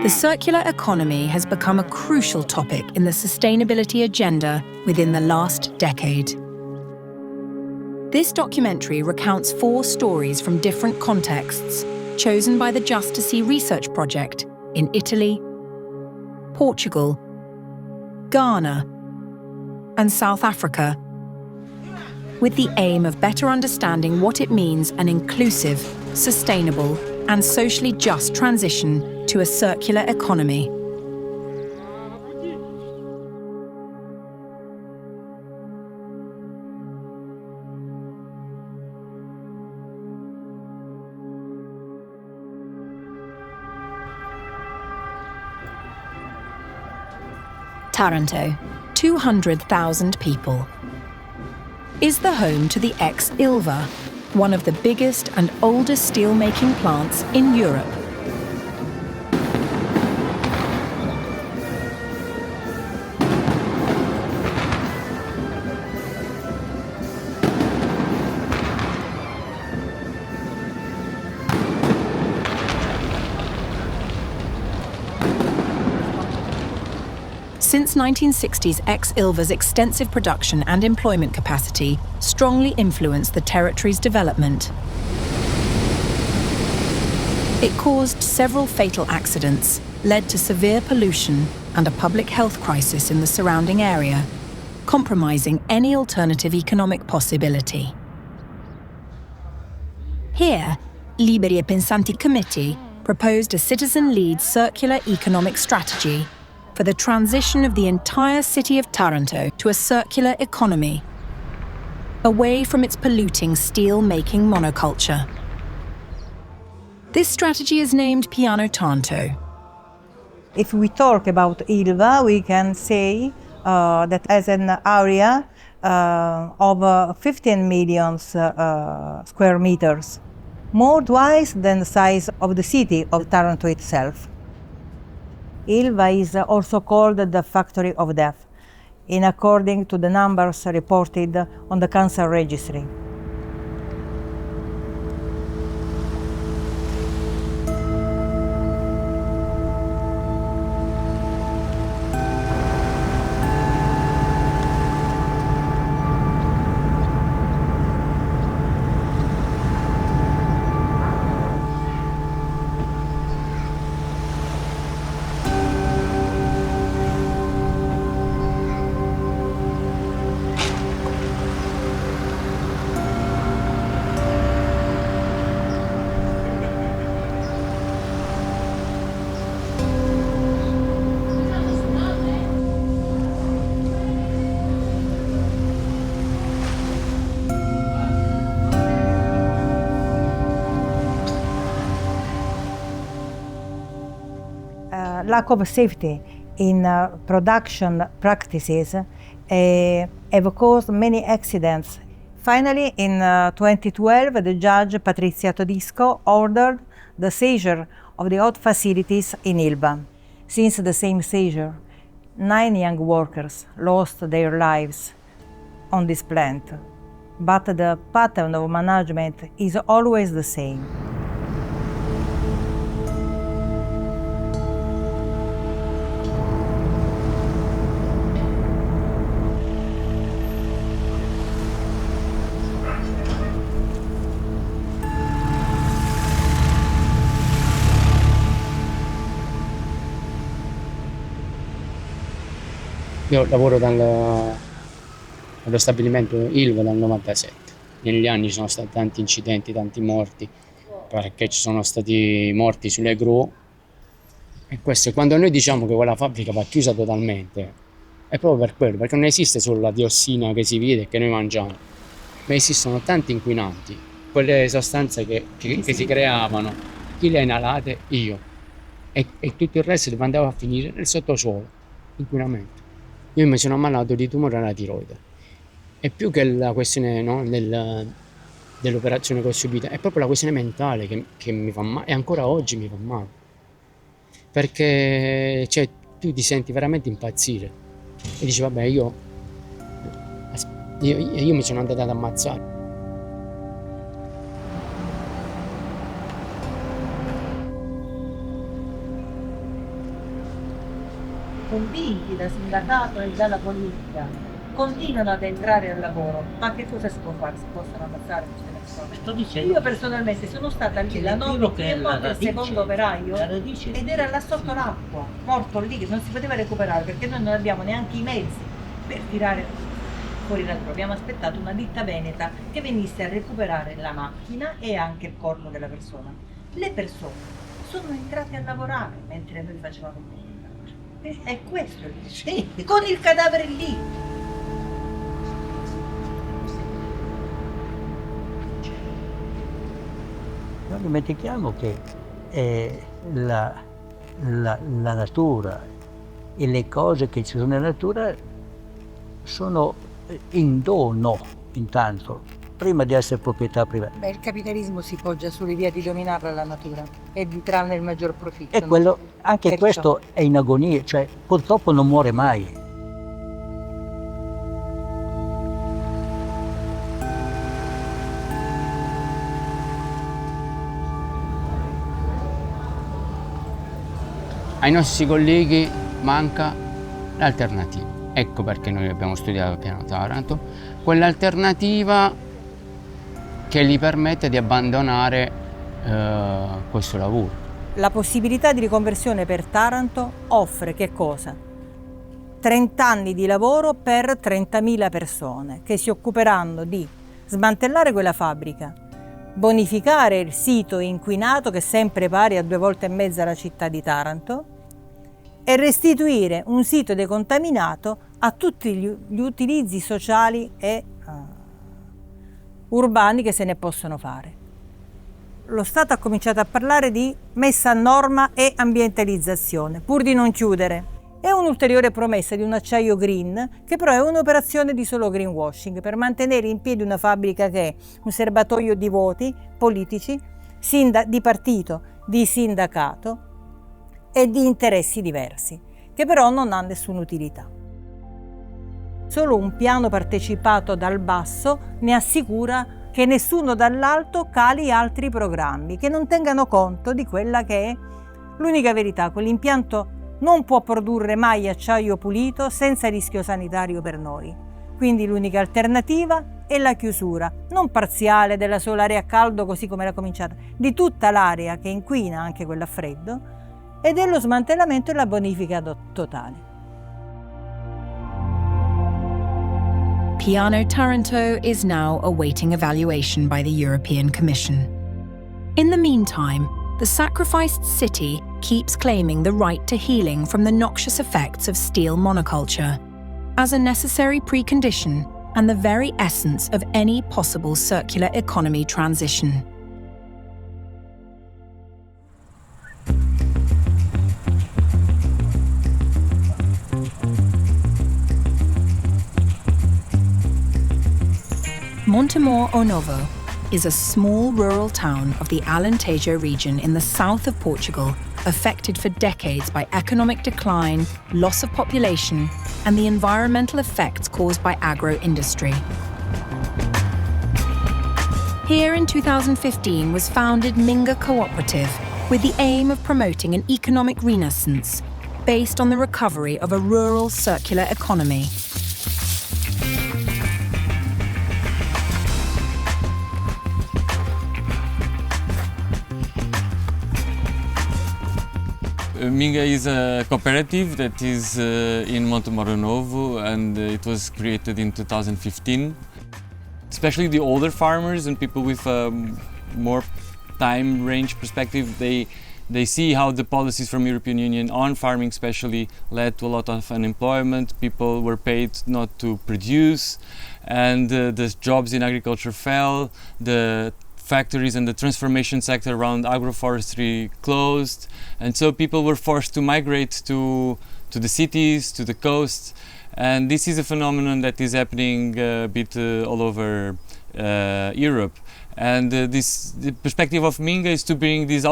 The circular economy has become a crucial topic in the sustainability agenda within the last decade. This documentary recounts 4 stories from different contexts, chosen by the JUST2CE research project in Italy, Portugal, Ghana, and South Africa, with the aim of better understanding what it means an inclusive, sustainable, and socially just transition to a circular economy. Taranto, 200,000 people, is the home to the ex-Ilva, one of the biggest and oldest steel-making plants in Europe. Since 1960s, ex-Ilva's extensive production and employment capacity strongly influenced the territory's development. It caused several fatal accidents, led to severe pollution and a public health crisis in the surrounding area, compromising any alternative economic possibility. Here, Liberi e Pensanti Committee proposed a citizen-led circular economic strategy for the transition of the entire city of Taranto to a circular economy, away from its polluting steel-making monoculture. This strategy is named Piano Tanto. If we talk about Ilva, we can say that as an area of 15 million square meters, more twice than the size of the city of Taranto itself. Ilva is also called the factory of death, in according to the numbers reported on the cancer registry. Lack of safety in production practices have caused many accidents. Finally, in 2012, the judge Patrizia Todisco ordered the seizure of the hot facilities in Ilva. Since the same seizure, 9 young workers lost their lives on this plant. But the pattern of management is always the same. Io lavoro allo stabilimento Ilva dal 97. Negli anni ci sono stati tanti incidenti, tanti morti, perché ci sono stati morti sulle gru. E questo, quando noi diciamo che quella fabbrica va chiusa totalmente, è proprio per quello, perché non esiste solo la diossina che si vede e che noi mangiamo, ma esistono tanti inquinanti, quelle sostanze che si creavano, chi le ha inalate? Io. E tutto il resto dove andava a finire? Nel sottosuolo, inquinamento. Io mi sono ammalato di tumore alla tiroide. E più che la questione, no, dell'operazione che ho subito, è proprio la questione mentale che mi fa male, e ancora oggi mi fa male. Perché cioè, tu ti senti veramente impazzire e dici vabbè, io Io mi sono andato ad ammazzare. Convinti da sindacato e dalla politica, continuano ad entrare al lavoro. Ma che cosa si può fare? Si possono ammazzare queste persone? Sto dicendo Io personalmente sono stata lì la notte che il secondo operaio ed era là sotto l'acqua, morto lì, che non si poteva recuperare perché noi non abbiamo neanche i mezzi per tirare fuori la droga. Abbiamo aspettato una ditta veneta che venisse a recuperare la macchina e anche il corpo della persona. Le persone sono entrate a lavorare mentre noi facevamo il lavoro. È questo il sì, con il cadavere lì. Non dimentichiamo che la natura e le cose che ci sono nella natura sono in dono, intanto, prima di essere proprietà privata. Beh, il capitalismo si poggia sull'idea di dominarla la natura e di trarne il maggior profitto. E quello, anche Perciò. questo è in agonia, cioè purtroppo non muore mai. Ai nostri colleghi manca l'alternativa. Ecco perché noi abbiamo studiato il piano Taranto, quell'alternativa che gli permette di abbandonare questo lavoro. La possibilità di riconversione per Taranto offre che cosa? 30 anni di lavoro per 30.000 persone che si occuperanno di smantellare quella fabbrica, bonificare il sito inquinato che è sempre pari a 2,5 volte la città di Taranto e restituire un sito decontaminato a tutti gli utilizzi sociali e urbani che se ne possono fare. Lo Stato ha cominciato a parlare di messa a norma e ambientalizzazione, pur di non chiudere. È un'ulteriore promessa di un acciaio green, che però è un'operazione di solo greenwashing, per mantenere in piedi una fabbrica che è un serbatoio di voti politici, di partito, di sindacato e di interessi diversi, che però non ha nessuna utilità. Solo un piano partecipato dal basso ne assicura che nessuno dall'alto cali altri programmi che non tengano conto di quella che è l'unica verità. Quell'impianto non può produrre mai acciaio pulito senza rischio sanitario per noi. Quindi l'unica alternativa è la chiusura, non parziale della sola area a caldo così come era cominciata, di tutta l'area che inquina, anche quella a freddo, e dello smantellamento e la bonifica totale. Piano Taranto is now awaiting evaluation by the European Commission. In the meantime, the sacrificed city keeps claiming the right to healing from the noxious effects of steel monoculture as a necessary precondition and the very essence of any possible circular economy transition. Montemor o Novo is a small rural town of the Alentejo region in the south of Portugal, affected for decades by economic decline, loss of population, and the environmental effects caused by agro-industry. Here in 2015 was founded MinGa Cooperative with the aim of promoting an economic renaissance based on the recovery of a rural circular economy. MinGa is a cooperative that is in Montemor Novo, and it was created in 2015. Especially the older farmers and people with a more time range perspective, they see how the policies from European Union on farming especially led to a lot of unemployment. People were paid not to produce, and the jobs in agriculture fell. The factories and the transformation sector around agroforestry closed, and so people were forced to migrate to the cities, to the coast, and this is a phenomenon that is happening a bit all over Europe. And the perspective of MinGa is to bring this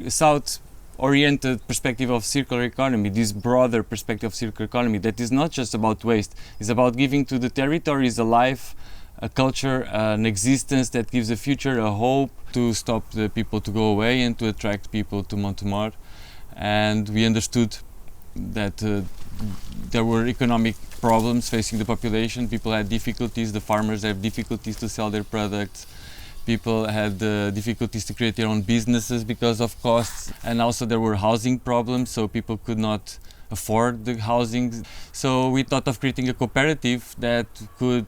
south oriented perspective of circular economy, this broader perspective of circular economy that is not just about waste, it's about giving to the territories a life, a culture, an existence that gives a future, a hope to stop the people to go away and to attract people to Montemor. And we understood that there were economic problems facing the population. People had difficulties, the farmers have difficulties to sell their products. People had difficulties to create their own businesses because of costs, and also there were housing problems, so people could not afford the housing. So we thought of creating a cooperative that could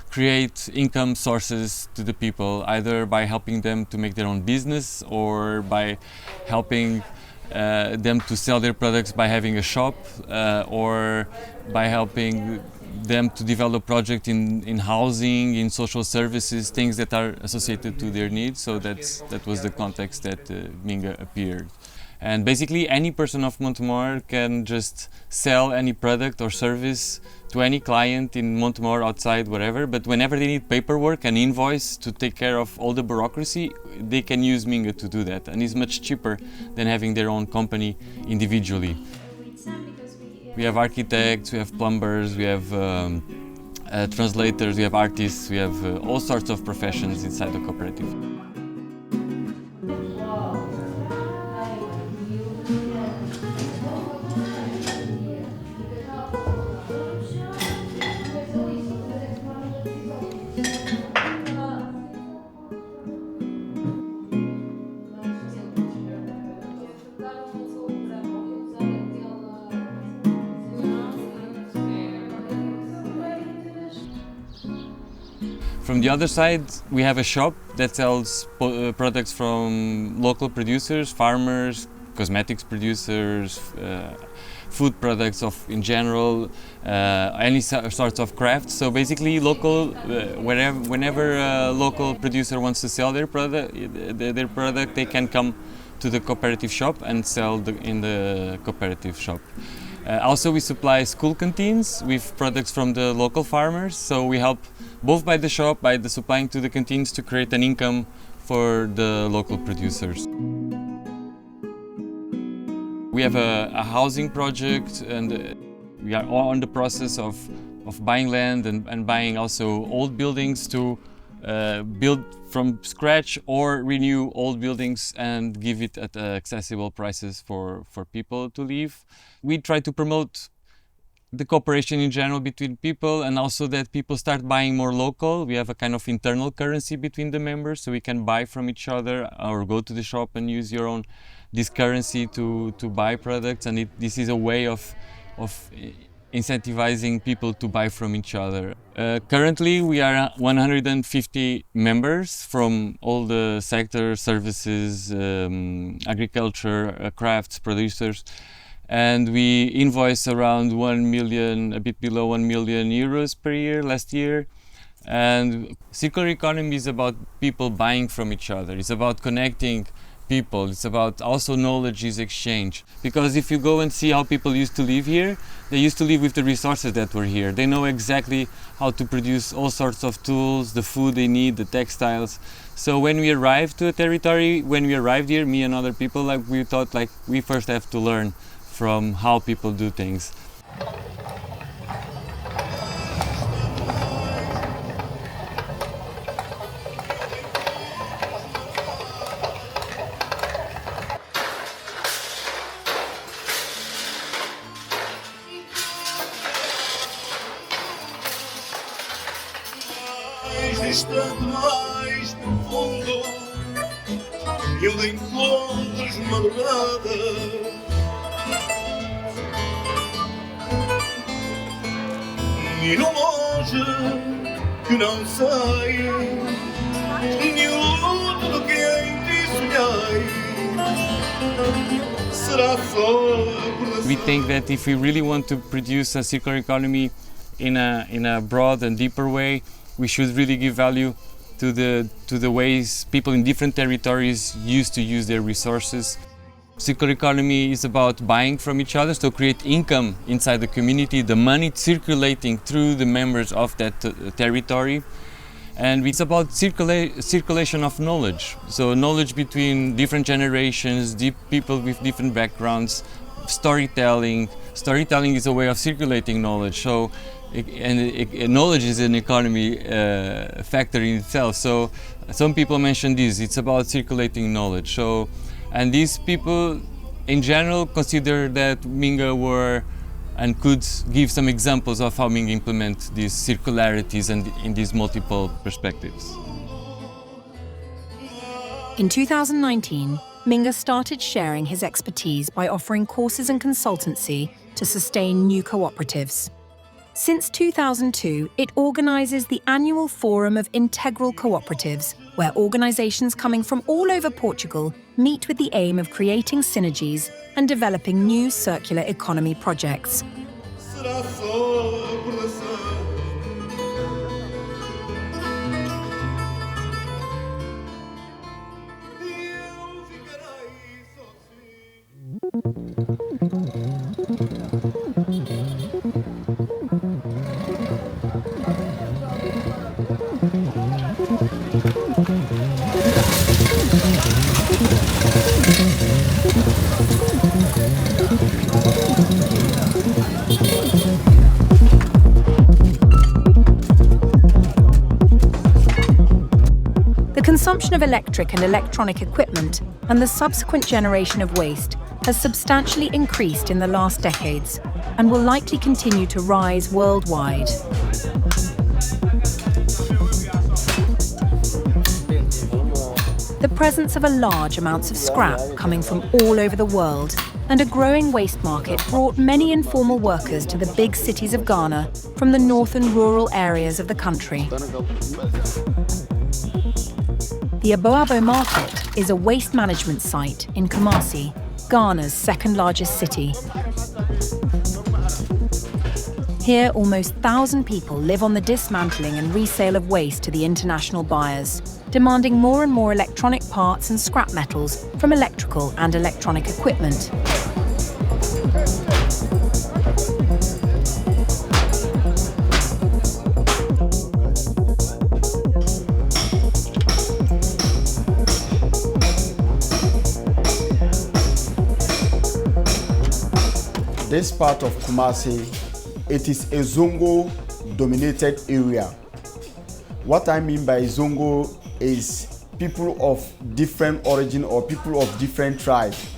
create income sources to the people, either by helping them to make their own business or by helping them to sell their products by having a shop, or by helping them to develop projects in housing, in social services, things that are associated to their needs. So that was the context that MinGa appeared. And basically any person of Montemor can just sell any product or service to any client in Montemor, outside, wherever, but whenever they need paperwork and invoice to take care of all the bureaucracy, they can use MinGa to do that, and it's much cheaper than having their own company individually. We have architects, we have plumbers, we have translators, we have artists, we have all sorts of professions inside the cooperative. From the other side, we have a shop that sells products from local producers, farmers, cosmetics producers, food products in general, any sorts of crafts. So basically, whenever a local producer wants to sell their product, they can come to the cooperative shop and sell in the cooperative shop. Also, we supply school canteens with products from the local farmers, so we help both by the shop, by the supplying to the canteens, to create an income for the local producers. We have a housing project, and we are on the process of buying land and buying also old buildings to build from scratch or renew old buildings and give it at accessible prices for people to live. We try to promote the cooperation in general between people, and also that people start buying more local. We have a kind of internal currency between the members, so we can buy from each other or go to the shop and use this currency to buy products, and this is a way of incentivizing people to buy from each other. Currently we are 150 members from all the sectors, services, agriculture, crafts, producers, and we invoice around 1 million, a bit below 1 million euros per year last year. And circular economy is about people buying from each other. It's about connecting people. It's about also knowledge is exchange. Because if you go and see how people used to live here, they used to live with the resources that were here. They know exactly how to produce all sorts of tools, the food they need, the textiles. So when we arrived to a territory, when we arrived here, me and other people, we thought we first have to learn from how people do things. Distante mais profundo, e onde encontras madrugada, e no longe que não sei, nenhum do que em ti sonhei, será só por We think that if we really want to produce a circular economy in a broad and deeper way, we should really give value to the ways people in different territories used to use their resources. Circular economy is about buying from each other, so create income inside the community, the money circulating through the members of that territory. And it's about circulation of knowledge. So knowledge between different generations, people with different backgrounds, storytelling. Storytelling is a way of circulating knowledge. So, knowledge is an economy factor in itself. So some people mention this, it's about circulating knowledge. So, and these people in general consider that MinGa were and could give some examples of how MinGa implement these circularities and in these multiple perspectives. In 2019, MinGa started sharing his expertise by offering courses and consultancy to sustain new cooperatives. Since 2002, it organises the annual Forum of Integral Cooperatives, where organisations coming from all over Portugal meet with the aim of creating synergies and developing new circular economy projects. Será só recordação. E eu ficarei sozinho. The consumption of electric and electronic equipment and the subsequent generation of waste has substantially increased in the last decades and will likely continue to rise worldwide. The presence of a large amounts of scrap coming from all over the world and a growing waste market brought many informal workers to the big cities of Ghana from the northern rural areas of the country. The Aboabo Market is a waste management site in Kumasi, Ghana's second largest city. Here, almost 1,000 people live on the dismantling and resale of waste to the international buyers, demanding more and more electronic parts and scrap metals from electrical and electronic equipment. This part of Kumasi, it is a Zongo-dominated area. What I mean by Zongo is people of different origin or people of different tribes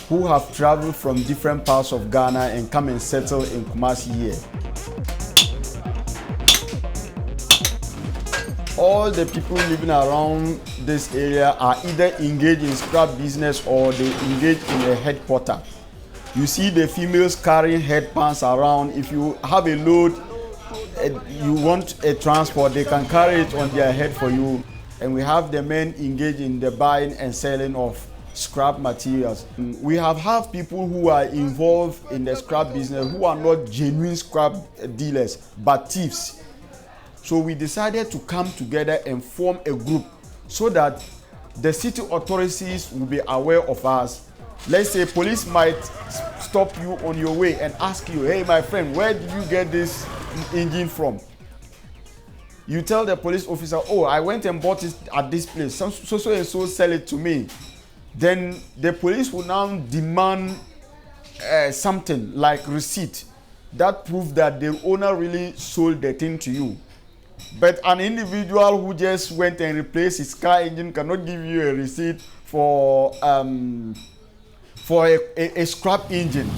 who have traveled from different parts of Ghana and come and settle in Kumasi here. All the people living around this area are either engaged in scrap business or they engage in a headquarter. You see the females carrying headpans around. If you have a load, you want a transport, they can carry it on their head for you. And we have the men engaged in the buying and selling of scrap materials. We have had people who are involved in the scrap business who are not genuine scrap dealers, but thieves. So we decided to come together and form a group so that the city authorities will be aware of us. Let's say police might stop you on your way and ask you, hey my friend, where did you get this engine from? You tell the police officer, oh, I went and bought it at this place, so and so sell it to me. Then the police will now demand something like receipt that proves that the owner really sold the thing to you. But an individual who just went and replaced his car engine cannot give you a receipt for a scrap engine.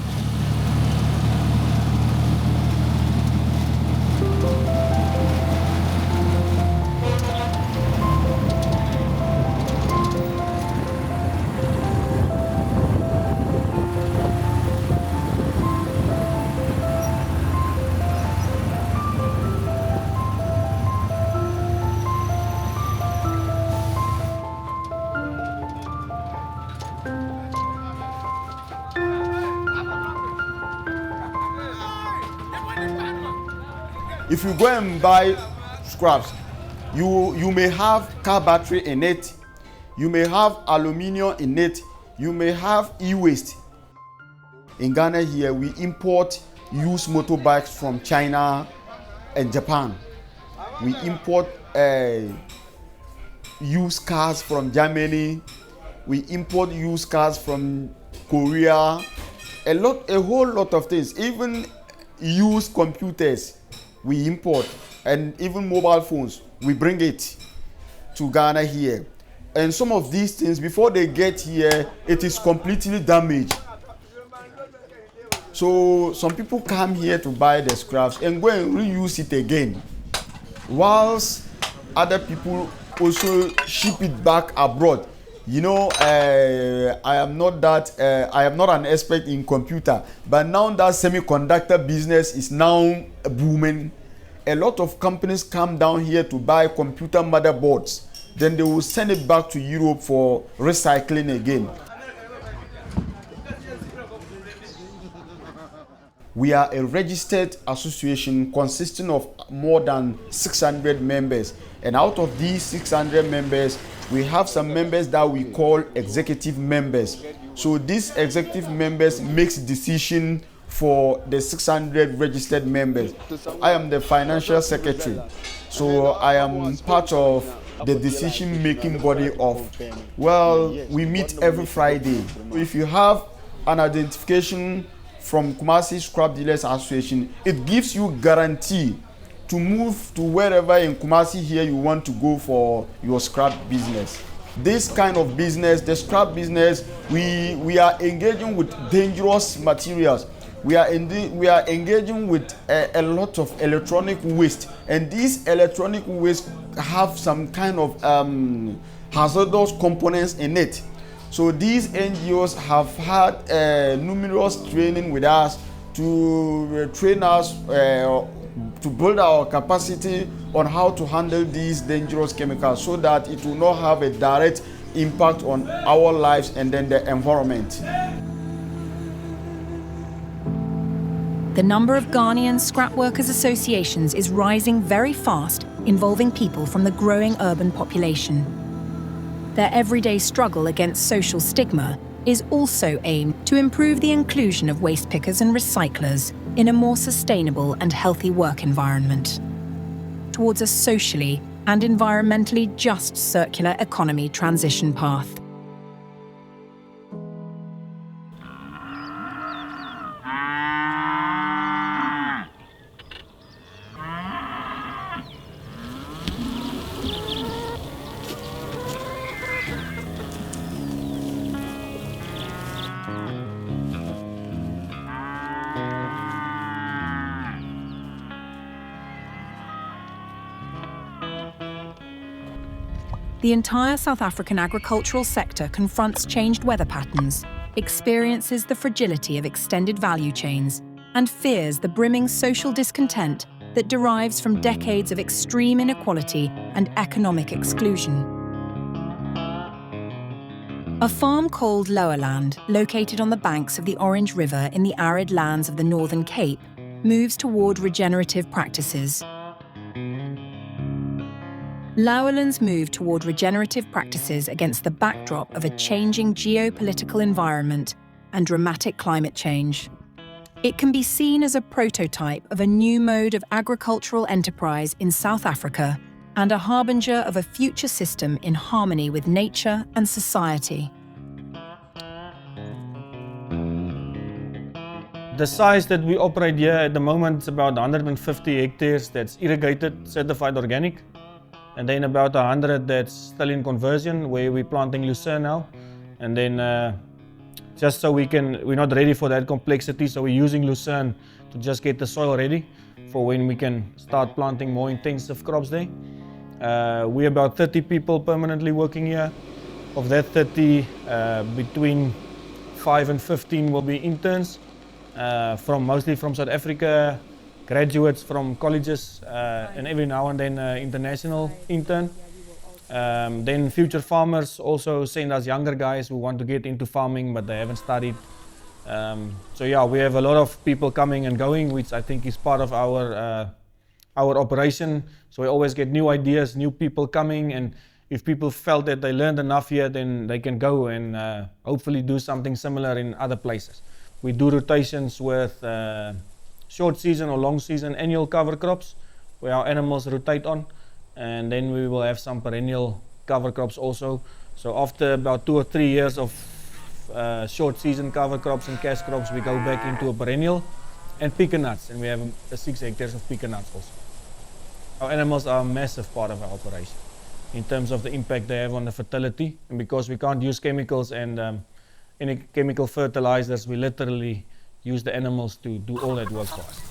If you go and buy scraps, you may have car battery in it, you may have aluminium in it, you may have e-waste. In Ghana here, we import used motorbikes from China and Japan. We import used cars from Germany. We import used cars from Korea. A whole lot of things. Even used computers we import, and even mobile phones we bring it to Ghana here. And some of these things, before they get here, it is completely damaged. So some people come here to buy the scraps and go and reuse it again, whilst other people also ship it back abroad. You know, I am not an expert in computer, but now that semiconductor business is now booming, a lot of companies come down here to buy computer motherboards. Then they will send it back to Europe for recycling again. We are a registered association consisting of more than 600 members. And out of these 600 members, we have some members that we call executive members. So these executive members makes decision for the 600 registered members. I am the financial secretary. So I am part of the decision-making body of, well, we meet every Friday. If you have an identification from Kumasi Scrap Dealers Association, it gives you guarantee to move to wherever in Kumasi here you want to go for your scrap business. This kind of business, the scrap business, we are engaging with dangerous materials. We are engaging with a lot of electronic waste, and these electronic waste have some kind of hazardous components in it. So these NGOs have had numerous training with us to train us to build our capacity on how to handle these dangerous chemicals so that it will not have a direct impact on our lives and then the environment. The number of Ghanaian scrap workers associations is rising very fast, involving people from the growing urban population. Their everyday struggle against social stigma is also aimed to improve the inclusion of waste pickers and recyclers in a more sustainable and healthy work environment, towards a socially and environmentally just circular economy transition path. The entire South African agricultural sector confronts changed weather patterns, experiences the fragility of extended value chains, and fears the brimming social discontent that derives from decades of extreme inequality and economic exclusion. A farm called Lowerland, located on the banks of the Orange River in the arid lands of the Northern Cape, moves toward regenerative practices. Lowerland's move toward regenerative practices against the backdrop of a changing geopolitical environment and dramatic climate change. It can be seen as a prototype of a new mode of agricultural enterprise in South Africa and a harbinger of a future system in harmony with nature and society. The size that we operate here at the moment is about 150 hectares that's irrigated, certified organic. And then about 100 that's still in conversion, where we're planting lucerne now. And then just so we're not ready for that complexity, so we're using lucerne to just get the soil ready for when we can start planting more intensive crops there. We're about 30 people permanently working here. Of that 30, between 5 and 15 will be interns, mostly from South Africa, graduates from colleges, and every now and then international intern. Then future farmers also send us younger guys who want to get into farming but they haven't studied. So yeah, we have a lot of people coming and going, which I think is part of our operation. So we always get new ideas, new people coming, and if people felt that they learned enough here, then they can go and hopefully do something similar in other places. We do rotations with short season or long season annual cover crops, where our animals rotate on, and then we will have some perennial cover crops also. So after about 2 or 3 years of short season cover crops and cash crops, we go back into a perennial and pecan nuts, and we have 6 hectares of pecan nuts also. Our animals are a massive part of our operation in terms of the impact they have on the fertility, and because we can't use chemicals and any chemical fertilizers, we literally use the animals to do all that work for us.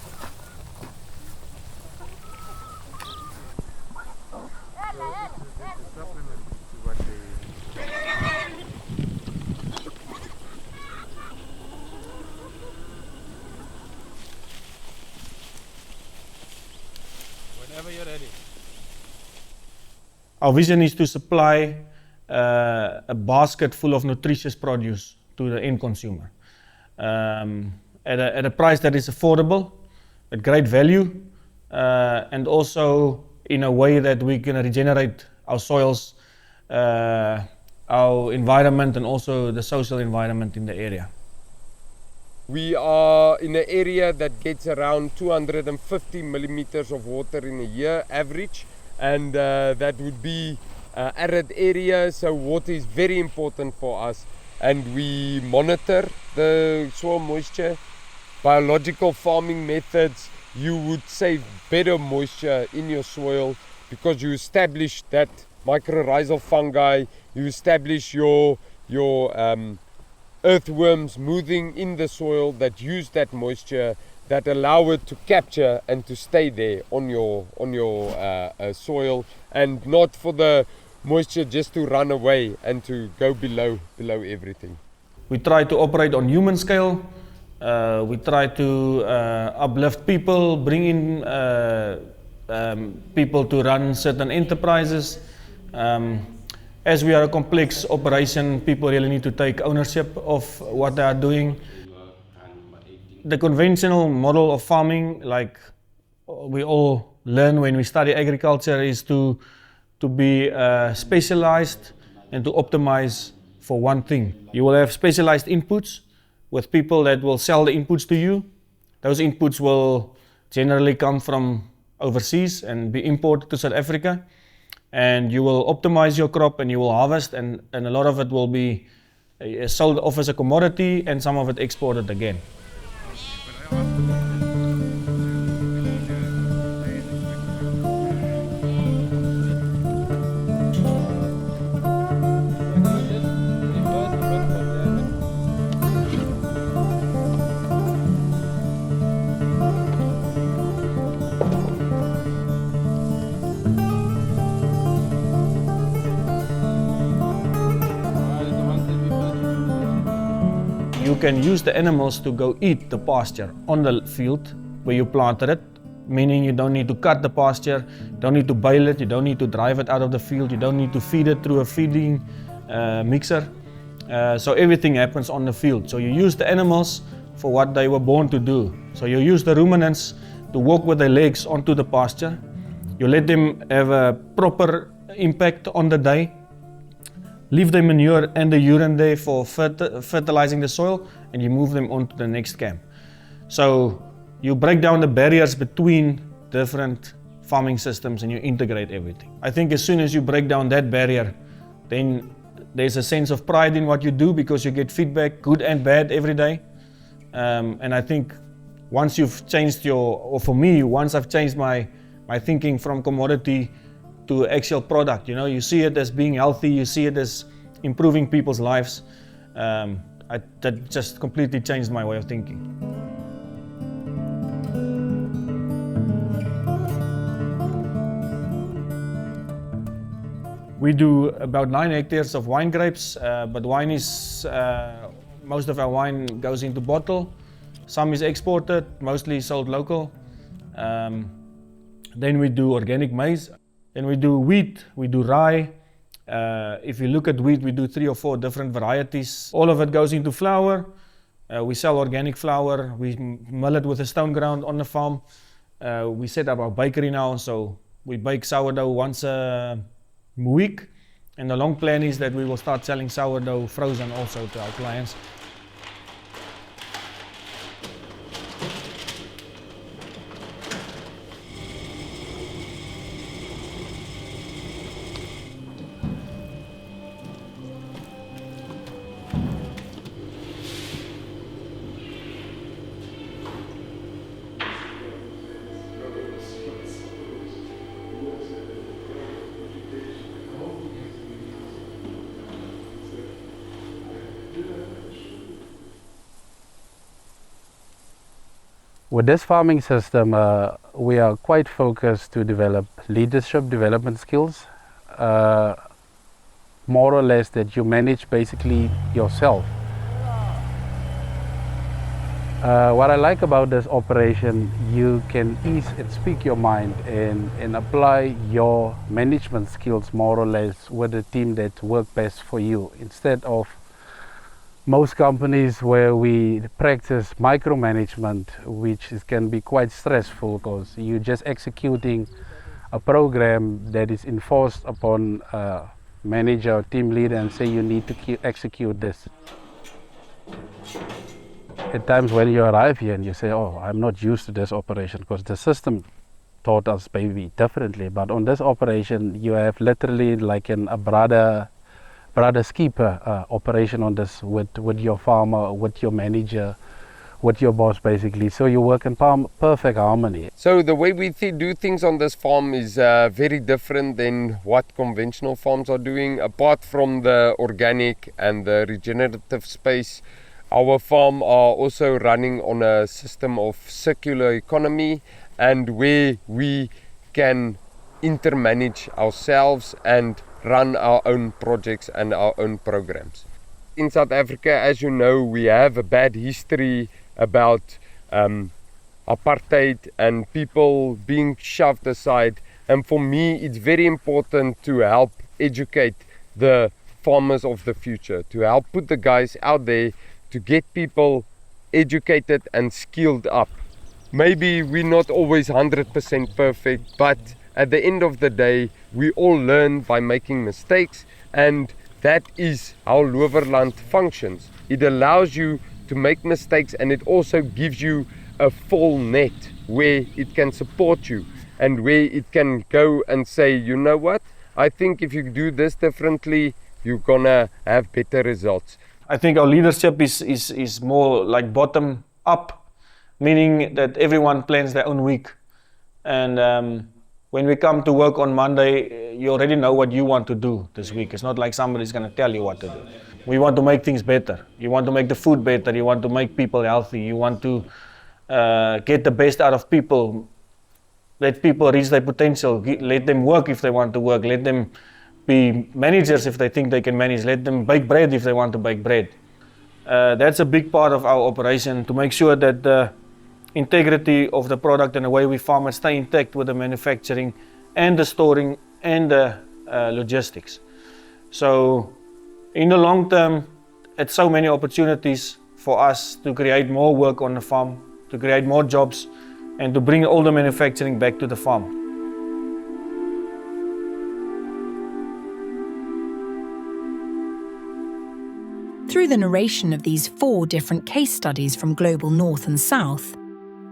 Whenever you're ready. Our vision is to supply a basket full of nutritious produce to the end consumer at a price that is affordable, at great value, and also in a way that we can regenerate our soils, our environment, and also the social environment in the area. We are in an area that gets around 250 millimeters of water in a year average, and that would be arid area, so water is very important for us, and we monitor the soil moisture. Biological farming methods, you would save better moisture in your soil because you establish that mycorrhizal fungi, you establish your earthworms moving in the soil that use that moisture, that allow it to capture and to stay there on your soil, and not for the moisture just to run away and to go below everything. We try to operate on human scale. We try to uplift people, bring in people to run certain enterprises. As we are a complex operation, people really need to take ownership of what they are doing. The conventional model of farming, like we all learn when we study agriculture, is to be specialized and to optimize for one thing. You will have specialized inputs with people that will sell the inputs to you. Those inputs will generally come from overseas and be imported to South Africa. And you will optimize your crop and you will harvest, and a lot of it will be sold off as a commodity and some of it exported again. You can use the animals to go eat the pasture on the field where you planted it, meaning you don't need to cut the pasture, you don't need to bale it, you don't need to drive it out of the field, you don't need to feed it through a feeding mixer. So everything happens on the field. So you use the animals for what they were born to do. So you use the ruminants to walk with their legs onto the pasture. You let them have a proper impact on the day. Leave the manure and the urine there for fertilizing the soil, and you move them on to the next camp. So you break down the barriers between different farming systems and you integrate everything. I think as soon as you break down that barrier, then there's a sense of pride in what you do because you get feedback, good and bad, every day. And I think once you've changed for me, once I've changed my thinking from commodity to actual product, you see it as being healthy, you see it as improving people's lives. That just completely changed my way of thinking. We do about 9 hectares of wine grapes, but wine is, most of our wine goes into bottle. Some is exported, mostly sold local. Then we do organic maize. Then we do wheat, we do rye. If you look at wheat, we do 3 or 4 different varieties. All of it goes into flour. We sell organic flour. We mill it with a stone ground on the farm. We set up our bakery now, so we bake sourdough once a week. And the long plan is that we will start selling sourdough frozen also to our clients. With this farming system, we are quite focused to develop leadership development skills, more or less that you manage basically yourself. What I like about this operation, you can ease and speak your mind and apply your management skills more or less with a team that work best for you, instead of most companies where we practice micromanagement, which can be quite stressful because you're just executing a program that is enforced upon a manager or team leader and say you need to execute this. At times when you arrive here and you say, oh, I'm not used to this operation because the system taught us maybe differently, but on this operation you have literally like a brother's keeper operation on this with your farmer, with your manager, with your boss basically. So you work in perfect harmony. So the way we do things on this farm is very different than what conventional farms are doing. Apart from the organic and the regenerative space, our farm are also running on a system of circular economy, and where we can intermanage ourselves and run our own projects and our own programs. In South Africa, as you know, we have a bad history about apartheid and people being shoved aside, and for me it's very important to help educate the farmers of the future, to help put the guys out there, to get people educated and skilled up. Maybe we're not always 100% perfect, but at the end of the day, we all learn by making mistakes, and that is how Lowerland functions. It allows you to make mistakes, and it also gives you a full net where it can support you and where it can go and say, you know what, I think if you do this differently, you're gonna have better results. I think our leadership is more like bottom up, meaning that everyone plans their own week. And when we come to work on Monday, you already know what you want to do this week. It's not like somebody's going to tell you what to do. We want to make things better. You want to make the food better. You want to make people healthy. You want to get the best out of people. Let people reach their potential. Let them work if they want to work. Let them be managers if they think they can manage. Let them bake bread if they want to bake bread. That's a big part of our operation, to make sure that the integrity of the product and the way we farm it stay intact with the manufacturing and the storing and the logistics. So in the long term, it's so many opportunities for us to create more work on the farm, to create more jobs, and to bring all the manufacturing back to the farm. Through the narration of these 4 different case studies from global north and south,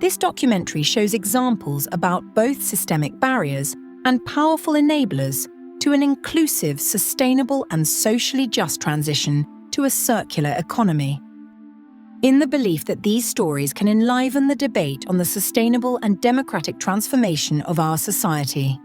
this documentary shows examples about both systemic barriers and powerful enablers to an inclusive, sustainable and socially just transition to a circular economy. In the belief that these stories can enliven the debate on the sustainable and democratic transformation of our society.